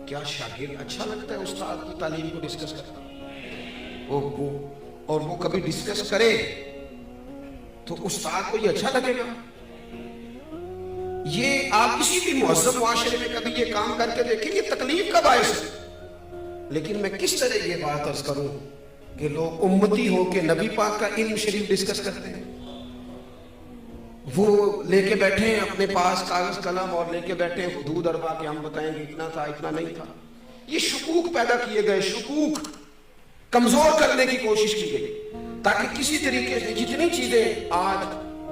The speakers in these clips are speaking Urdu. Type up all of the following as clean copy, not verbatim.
کیا شاگرد اچھا لگتا ہے استاد کی تعلیم کو ڈسکس کرنا؟ اور وہ کبھی ڈسکس کرے تو استاد کو یہ اچھا لگے گا؟ یہ آپ کسی بھی مہذب معاشرے میں کبھی یہ کام کر کے دیکھیں، یہ تکلیف کا باعث ہے۔ لیکن میں کس طرح یہ بات عرض کروں کہ لوگ امتی ہو کے نبی پاک کا علم شریف ڈسکس کرتے ہیں، وہ لے کے بیٹھے ہیں اپنے پاس کاغذ قلم اور لے کے بیٹھے ہیں حدود اربع کہ ہم بتائیں گے اتنا تھا اتنا نہیں تھا۔ یہ شکوک پیدا کیے گئے، شکوک کمزور کرنے کی کوشش کی گئی تاکہ کسی طریقے سے جتنی چیزیں آج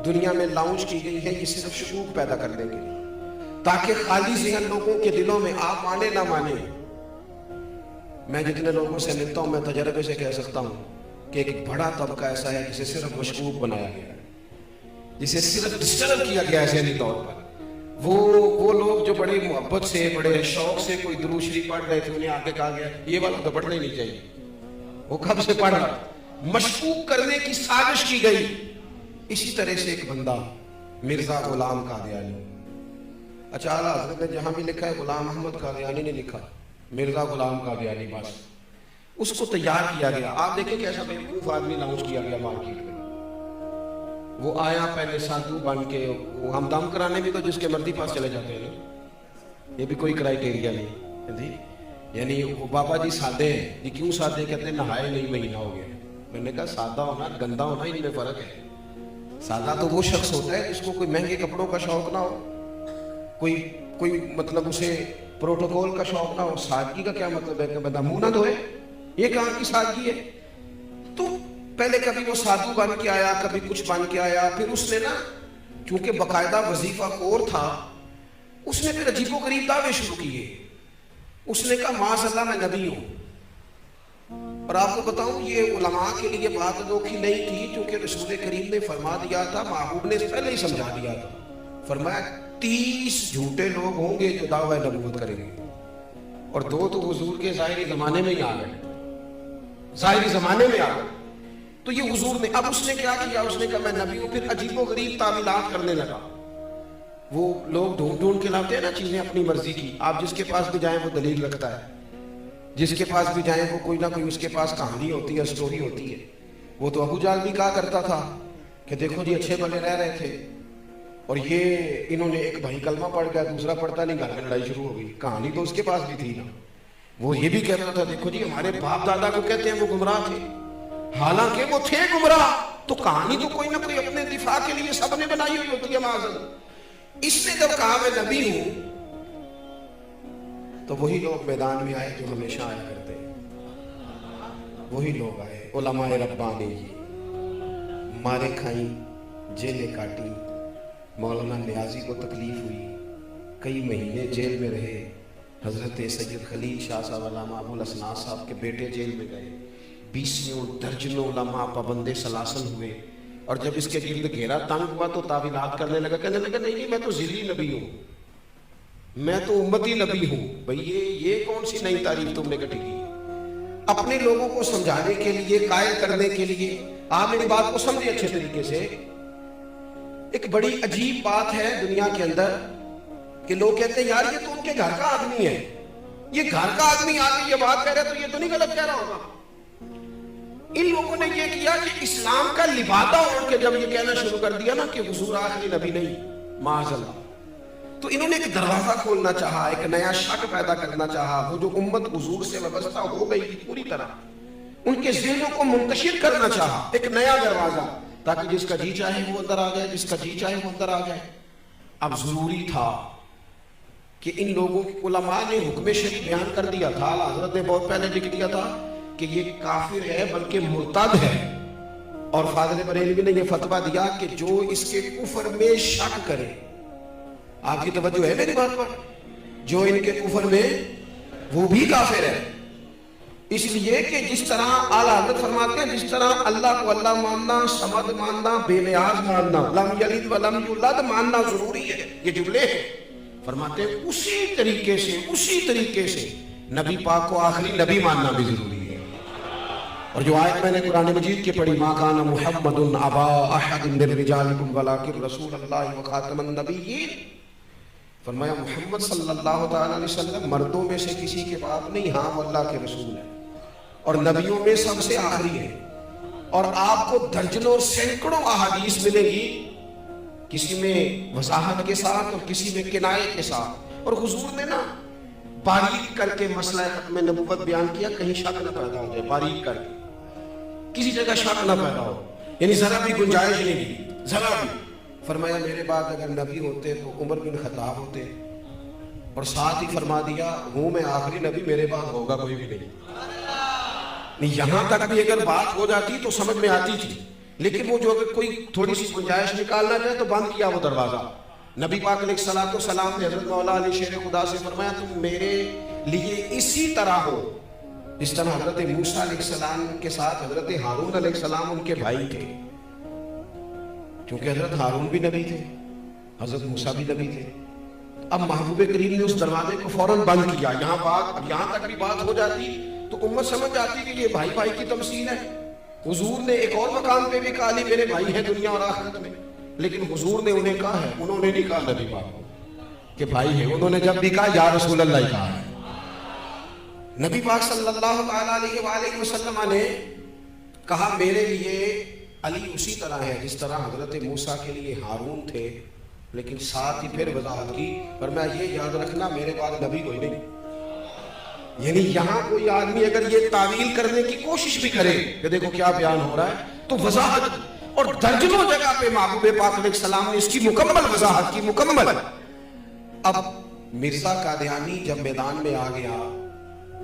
دنیا میں لانچ کی گئی ہیں یہ صرف شکوک پیدا کر دیں گے تاکہ خالی ذہن لوگوں کے دلوں میں آپ مانے نہ مانے۔ میں جتنے لوگوں سے ملتا ہوں میں تجربے سے کہہ سکتا ہوں کہ ایک بڑا طبقہ ایسا ہے جسے صرف مشکوک بنایا گیا ہے، جسے صرف ڈسٹرب کیا گیا ہے ذہنی طور پر۔ وہ لوگ جو بڑے محبت سے بڑے شوق سے کوئی درود شریف پڑھ رہے تھے، انہیں آگے کہا گیا یہ والا تو پڑھنا ہی نہیں چاہیے، وہ کب سے پڑھ رہا، مشکوک کرنے کی سازش کی گئی۔ اسی طرح سے ایک بندہ مرزا غلام قادیانی، اچھا اعلیٰ حضرت نے جہاں بھی لکھا ہے غلام احمد قادیانی نے لکھا، مرزا غلام قادیانی، بس اس کو تیار کیا گیا۔ آپ دیکھیں کیسا بیوقوف آدمی لانچ کیا گیا مارکیٹ میں۔ وہ آیا پہلے سادھو بن کے، وہ ہم دم کرانے بھی تو جس کے مرضی پاس چلے جاتے ہیں، یہ بھی کوئی کرائیٹیریا نہیں جی، یعنی وہ بابا جی سادے ہیں جی، کیوں سادے کہتے ہیں نہائے نہیں مہینہ ہو گیا۔ میں نے کہا سادہ ہونا گندا ہونا ان میں فرق ہے۔ سادہ تو وہ شخص ہوتا ہے جس کو کوئی مہنگے کپڑوں کا شوق نہ ہو، کوئی مطلب اسے پروٹوکول کا شوق نہ ہو۔ سادگی کا کیا مطلب ہے کہ بندہ منہ نہ دھوئے، یہ کہاں کی سادگی ہے؟ تو پہلے کبھی وہ سادھو بن کے آیا، کبھی کچھ بن کے آیا، پھر اس نے نا چونکہ باقاعدہ وظیفہ خور تھا، اس نے پھر عجیب و غریب دعوے شروع کیے۔ اس نے کہا معاذ اللہ میں نبی ہوں، اور آپ کو بتاؤں یہ علماء کے لیے بات انوکھی نہیں تھی، کیونکہ رسول کریم نے فرما دیا تھا، محبوب نے پہلے ہی سمجھا دیا تھا، فرمایا 30 جھوٹے لوگ ہوں گے جو دعوی نبوت کریں گے، اور 2 تو حضور کے ظاہری زمانے میں ہی آ گئے، ظاہری زمانے میں آ گئے۔ تو یہ حضور نے، اب اس نے کیا کیا، اس نے کہا میں نبی ہوں، پھر عجیب و غریب تعویلات کرنے لگا۔ وہ لوگ ڈھونڈ کے لاتے ہیں نا چیزیں اپنی مرضی کی، آپ جس کے پاس بھی جائیں وہ دلیل رکھتا ہے، جس کے پاس بھی جائیں وہ کوئی نہ کوئی اس کے پاس کہانی ہوتی ہے، سٹوری ہوتی ہے۔ وہ تو ابو جہل بھی کہا کرتا تھا کہ دیکھو جی اچھے بھلے رہ رہے تھے، اور یہ انہوں نے ایک بھائی کلمہ پڑھ گیا، دوسرا پڑھتا نہیں، گھر میں لڑائی شروع ہو گئی۔ کہانی تو اس کے پاس بھی تھی نا، وہ یہ بھی کہتا تھا دیکھو جی ہمارے باپ دادا کو کہتے ہیں وہ گمراہ تھے، حالانکہ وہ تھے گمراہ۔ تو کہانی تو کوئی نہ کوئی اپنے دفاع کے لیے سب نے بنائی ہوئی ہوتی ہے معاذ۔ اس نے جب کہا میں نبی ہوں تو وہی لوگ میدان میں آئے جو ہمیشہ آیا کرتے ہیں، وہی لوگ آئے، علماء ربانی جی، مارے کھائیں، جیلیں کاٹی، مولانا نیازی کو تکلیف ہوئی، کئی مہینے جیل میں رہے، حضرت سید خلیل شاہ صاحب علامہ ابو الاسناد صاحب کے بیٹے جیل میں گئے، 20 درجنوں علماء پابند سلاسل ہوئے، اور جب اس کے گرد گھیرا تنگ ہوا تو تعویلات کرنے لگا، کہنے لگا نہیں میں تو ذلی نبی ہوں، میں تو امتی نبی ہوں۔ بھئی یہ کون سی نئی تعریف تم نے کٹھی کی؟ اپنے لوگوں کو سمجھانے کے لیے، قائل کرنے کے لیے، آپ میری بات کو سمجھے اچھے طریقے سے۔ ایک بڑی عجیب بات ہے دنیا کے اندر کہ لوگ کہتے ہیں یار یہ تو ان کے گھر کا آدمی ہے، یہ گھر کا آدمی آ کے یہ بات کہہ رہا ہے تو یہ تو نہیں غلط کہہ رہا ہوگا۔ ان لوگوں نے یہ کیا کہ اسلام کا لبادہ اوڑھ کے جب یہ کہنا شروع کر دیا نا کہ حضور آخری نبی نہیں، معاذ اللہ، تو انہوں نے ایک دروازہ کھولنا چاہا، ایک نیا شک پیدا کرنا چاہا۔ وہ جو امت حضور سے وابستہ ہو گئی تھی پوری طرح، ان کے ذہنوں کو منتشر کرنا چاہا، ایک نیا دروازہ، تاکہ جس کا جی چاہے وہ اندر آ جائے، جس کا جی چاہے وہ اندر آ جائے۔ اب ضروری تھا کہ ان لوگوں کی علماء نے حکم شریع بیان کر دیا تھا، حضرت نے بہت پہلے لکھ دیا تھا کہ یہ کافر ہے بلکہ مرتد ہے، اور فاضل بریلوی نے یہ فتویٰ دیا کہ جو اس کے کفر میں شک کرے، آپ کی توجہ ہے میری بات پر، جو ان کے کفر میں وہ بھی کافر ہے۔ اس لیے کہ جس طرح اعلیٰ حضرت فرماتے ہیں جس طرح اللہ کو اللہ ماننا، صمد ماننا، بے نیاز ماننا، لم یلد ولم یولد ماننا ضروری ہے، یہ جملے ہیں، فرماتے ہیں اسی طریقے سے نبی پاک کو آخری نبی ماننا بھی ضروری ہے۔ اور جو آیت میں نے قرآن مجید کی پڑھی، ما کان محمد ابا احد من رجالکم ولکن رسول اللہ وخاتم النبیین، فرمایا محمد صلی اللہ تعالیٰ علیہ وسلم مردوں میں سے کسی کے باپ نہیں، ہاں وہ اللہ کے رسول ہے اور نبیوں میں سب سے آخری ہے، اور آپ کو درجنوں سینکڑوں احادیث ملے گی، کسی میں وضاحت کے ساتھ اور کسی میں کنایے کے ساتھ. اور حضور نے نا باریک کر کے مسئلہ ختم نبوت بیان کیا، کہیں شک نہ پیدا ہو جائے، باریک کر کے کسی جگہ شک نہ پیدا ہو، یعنی ذرا بھی گنجائش نہیں دی، ذرا بھی. فرمایا میرے بعد اگر نبی ہوتے تو عمر بن خطاب ہوتے، اور ساتھ ہی فرما دیا ہوں میں آخری نبی، میرے بعد ہوگا کوئی بھی نہیں. یہاں تک بھی اگر بات ہو جاتی تو سمجھ میں آتی تھی، لیکن وہ جو اگر کوئی تھوڑی سی گنجائش نکالنا چاہے تو بند کیا وہ دروازہ. نبی پاک علیہ السلام نے حضرت مولا علی شیر خدا سے فرمایا تم میرے لیے اسی طرح ہو جس طرح حضرت موسیٰ علیہ السلام کے ساتھ حضرت ہارون علیہ السلام ان کے بھائی تھے، کیونکہ حضرت ہارون بھی نبی تھے، حضرت موسیٰ بھی نبی تھے. اب محبوب کریم نے اس دروازے کو فوراً بند کیا. یہاں تک بھی بات ہو جاتی تو امت سمجھ جاتی کہ یہ بھائی بھائی کی تمثیل ہے. حضور نے ایک اور مقام پہ بھی کہا لی میرے بھائی ہیں دنیا اور آخرت میں، لیکن حضور نے انہیں کہا ہے، انہوں نے نہیں کہا نبی پاک کہ بھائی ہیں، انہوں نے جب بھی کہا یا رسول اللہ کہا ہے. نبی پاک صلی اللہ علیہ وآلہ وسلم نے کہا میرے لیے علی اسی طرح ہے جس طرح حضرت موسیٰ کے لیے ہارون تھے، لیکن ساتھ ہی پھر وضاحت کی فرمایا یہ یاد رکھنا میرے بعد نبی کوئی نہیں. یعنی یہاں کوئی آدمی اگر یہ تعویل کرنے کی کوشش بھی کرے کہ دیکھو کیا بیان ہو رہا ہے، تو وضاحت اور درجنوں جگہ پہ محبوب پاک علیہ السلام نے اس کی مکمل وضاحت کی، مکمل. اب مرزا قادیانی جب میدان میں آ گیا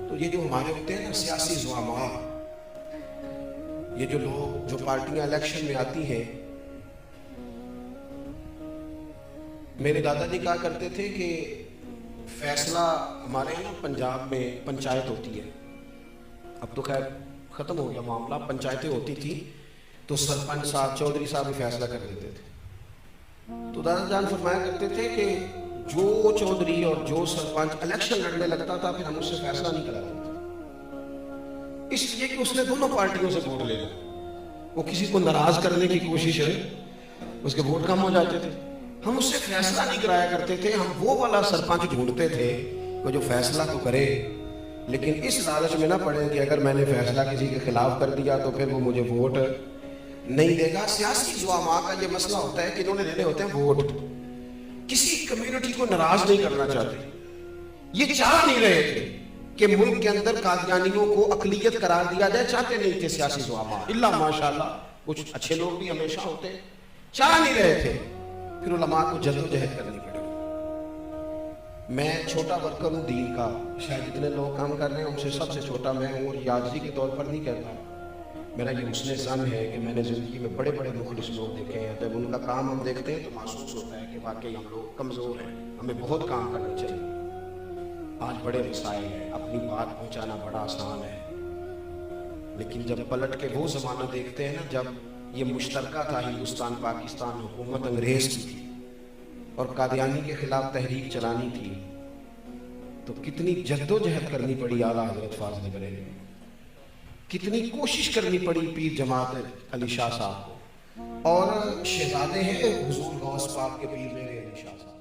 تو یہ جو ہمارے ہوتے ہیں نا سیاسی زعماء، یہ جو لوگ جو پارٹیاں الیکشن میں آتی ہیں، میرے دادا جی کہا کرتے تھے کہ فیصلہ ہمارے یہاں پنجاب میں پنچایت ہوتی ہے، اب تو خیر ختم ہو گیا معاملہ، پنچایتیں ہوتی تھی تو سرپنچ صاحب چودھری صاحب بھی فیصلہ کر دیتے تھے. تو دادا جان فرمایا کرتے تھے کہ جو چودھری اور جو سرپنچ الیکشن لڑنے لگتا تھا پھر ہم اس سے فیصلہ نہیں کراتے تھے، اس لیے کہ اس نے دونوں پارٹیوں سے ووٹ لینا. وہ کسی کو ناراض کرنے کی کوشش ہے، اس کے ووٹ کم ہو جاتے تھے. ہم اس سے فیصلہ نہیں کرایا کرتے تھے، ہم وہ والا سرپنچ ڈھونڈتے تھے وہ جو فیصلہ تو کرے، لیکن اس لالچ میں نہ پڑے کہ اگر میں نے فیصلہ کسی کے خلاف کر دیا تو پھر وہ مجھے ووٹ نہیں دے گا. سیاسی زعماء کا یہ مسئلہ ہوتا ہے کہ انہوں نے لینے ہوتے ہیں ووٹ، کسی کمیونٹی کو ناراض نہیں کرنا چاہتے. یہ چاہ نہیں رہے تھے کہ ملک کے اندر قادیانیوں کو اقلیت قرار دیا جائے، چاہتے نہیں تھے سیاسی زعماء، اللہ ماشاءاللہ کچھ اچھے لوگ بھی ہمیشہ ہوتے ہیں، چاہ نہیں رہے تھے. پھر علماء کو جدوجہد کرنی پڑی. میں چھوٹا ورکر ہوں دین کا، شاید جتنے لوگ کام کر رہے ہیں ان سے سب سے چھوٹا میں ہوں، اور یہ عاجزی کے طور پر نہیں کہتا، میرا یہ حسن ظن ہے کہ میں نے زندگی میں بڑے بڑے مخلص لوگ دیکھے ہیں. جب ان کا کام ہم دیکھتے ہیں تو محسوس ہوتا ہے کہ واقعی ہم لوگ کمزور ہیں، ہمیں بہت کام کرنا چاہیے. آج بڑے وسائل ہیں، اپنی بات پہنچانا بڑا آسان ہے، لیکن جب پلٹ کے وہ زمانہ دیکھتے ہیں نا جب یہ مشترکہ تھا ہندوستان پاکستان، حکومت انگریز کی تھی اور قادیانی کے خلاف تحریک چلانی تھی، تو کتنی جدوجہد کرنی پڑی اعلیٰ حضرت فاضل بریلوی، کتنی کوشش کرنی پڑی پیر جماعت علی شاہ صاحب کو، اور شہزادے ہیں حضور غوث پاک کے پیر میرے علی شاہ صاحب.